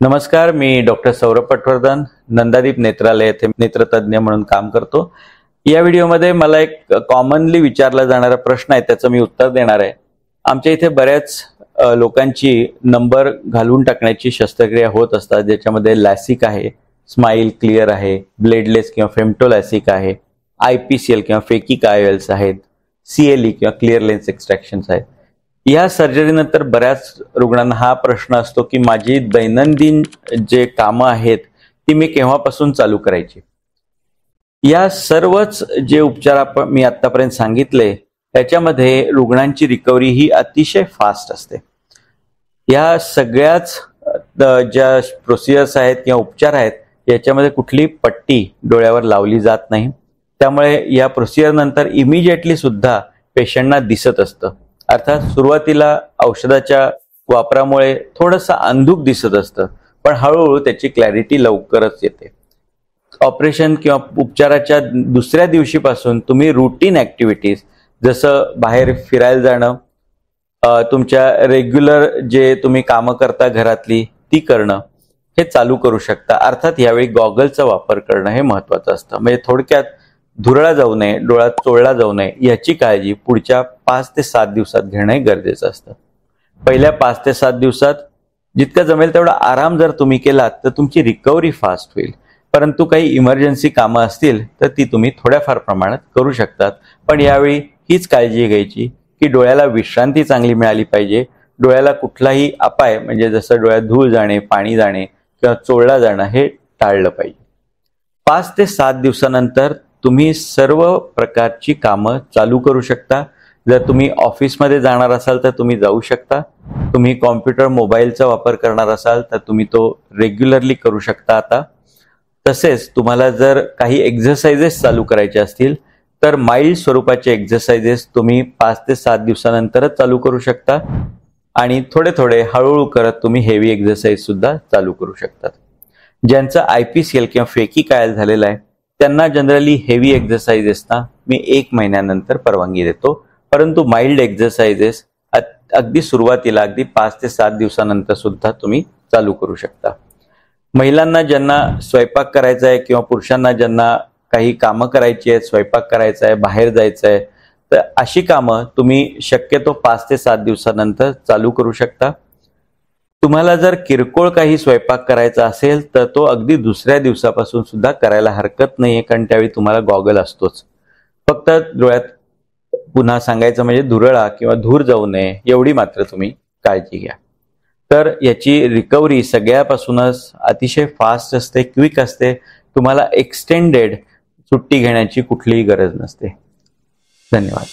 नमस्कार, मी डॉक्टर सौरभ पटवर्धन, नंदादीप नेत्रालय येथे नेत्रतज्ञ म्हणून काम करतो। या व्हिडिओमध्ये मला एक कॉमनली विचारला जाणारा प्रश्न आहे, त्याचं मी उत्तर देणार आहे। आमच्या इथे बऱ्याच लोकांची नंबर घालून टाकण्याची शस्त्रक्रिया होत असतात, ज्याच्यामध्ये लॅसिक आहे, स्माइल क्लिअर आहे, ब्लेडलेस किंवा फेमटोलॅसिक आहे, IPCL किंवा फेकिक IOLs आहेत, CLE किंवा क्लिअर लेन्स एक्स्ट्रॅक्शन्स आहेत। या सर्जरीनंतर बऱ्याच रुग्णांना हा प्रश्न असतो की माझी दैनंदिन जे कामं आहेत ती मी केव्हापासून चालू करायची। या सर्वच जे उपचार मी आतापर्यंत सांगितले त्याच्यामध्ये रुग्णांची रिकव्हरी ही अतिशय फास्ट असते। या सगळ्याच ज्या प्रोसिजर्स आहेत किंवा उपचार आहेत याच्यामध्ये कुठली पट्टी डोळ्यावर लावली जात नाही, त्यामुळे या प्रोसिजर नंतर इमिजिएटली सुद्धा पेशंटना दिसत असतं। अर्थात सुरुवातीला औषधाच्या वापरामुळे थोडंसं अंधुक दिसत असतं, पण हळूहळू त्याची क्लॅरिटी लवकरच येते। ऑपरेशन किंवा उपचाराच्या दुसऱ्या दिवशीपासून तुम्ही रूटीन ऍक्टिव्हिटीज जसं बाहेर फिरायला जाणं, तुमच्या रेग्युलर जे तुम्ही कामं करता घरातली ती करणं हे चालू करू शकता। अर्थात यावेळी गॉगलचा वापर करणं हे महत्त्वाचं असतं। म्हणजे थोडक्यात धुरळा जाऊ नये, डोळा चोळला जाऊ नये याची काळजी पुढच्या 5 ते 7 दिवसात घेणं गरजेचं असतं। पहिल्या 5 ते 7 दिवसात जितका जमेल तेवढा आराम जर तुम्ही केलात तर तुमची रिकव्हरी फास्ट होईल, परंतु काही इमर्जन्सी कामं असतील तर ती तुम्ही थोड्याफार प्रमाणात करू शकतात। पण यावेळी हीच काळजी घ्यायची की डोळ्याला विश्रांती चांगली मिळाली पाहिजे, डोळ्याला कुठलाही अपाय म्हणजे जसं डोळ्यात धूळ जाणे, पाणी जाणे किंवा चोळला जाणं हे टाळलं पाहिजे। 5 ते 7 दिवसानंतर तुम्ही सर्व प्रकारची कामं चालू करू शकता। जर तुम्ही ऑफिसमध्ये जाणार असाल तर तुम्ही जाऊ शकता, तुम्ही कॉम्प्युटर मोबाईलचा वापर करणार असाल तर तुम्ही तो रेग्युलरली करू शकता आता। तसेच तुम्हाला जर काही एक्सरसाइजेस चालू करायचे असतील तर माइल्ड स्वरूपाचे एक्सरसाइजेस तुम्ही 5 ते 7 दिवसानंतरच चालू करू शकता आणि थोडे थोडे हळूहळू करत तुम्ही हेवी एक्सरसाइज सुद्धा चालू करू शकता। ज्यांचं IPCL किंवा फेकिक IOL झालेलं आहे त्यांना जनरली हेवी एक्सरसाइजेसना मी 1 महिन्यानंतर परवानगी देतो, परंतु माइल्ड एक्सरसाइजेस अगदी सुरुवातीला अगदी 5 ते 7 दिवसानंतर सुद्धा तुम्ही चालू करू शकता। महिलांना ज्यांना स्वयंपाक करायचा आहे किंवा पुरुषांना ज्यांना काही कामं करायची आहेत, स्वयंपाक करायचा आहे, बाहेर जायचं आहे, तर अशी कामं तुम्ही शक्यतो 5 ते 7 दिवसानंतर चालू करू शकता। तुम्हाला जर किरकोळ काही स्वयंपाक करायचा असेल तर तो अगदी दुसऱ्या दिवसापासून सुद्धा करायला हरकत नाहीये, कारण त्यावेळी तुम्हाला गॉगल असतोच। फक्त डोळ्यात पुन्हा सांगायचं म्हणजे धुरळा किंवा धूर जाऊ नये एवढी मात्र तुम्ही काळजी घ्या। तर याची रिकव्हरी सगळ्यापासूनच अतिशय फास्ट असते, क्विक असते। तुम्हाला एक्सटेंडेड सुट्टी घेण्याची कुठलीही गरज नसते। धन्यवाद।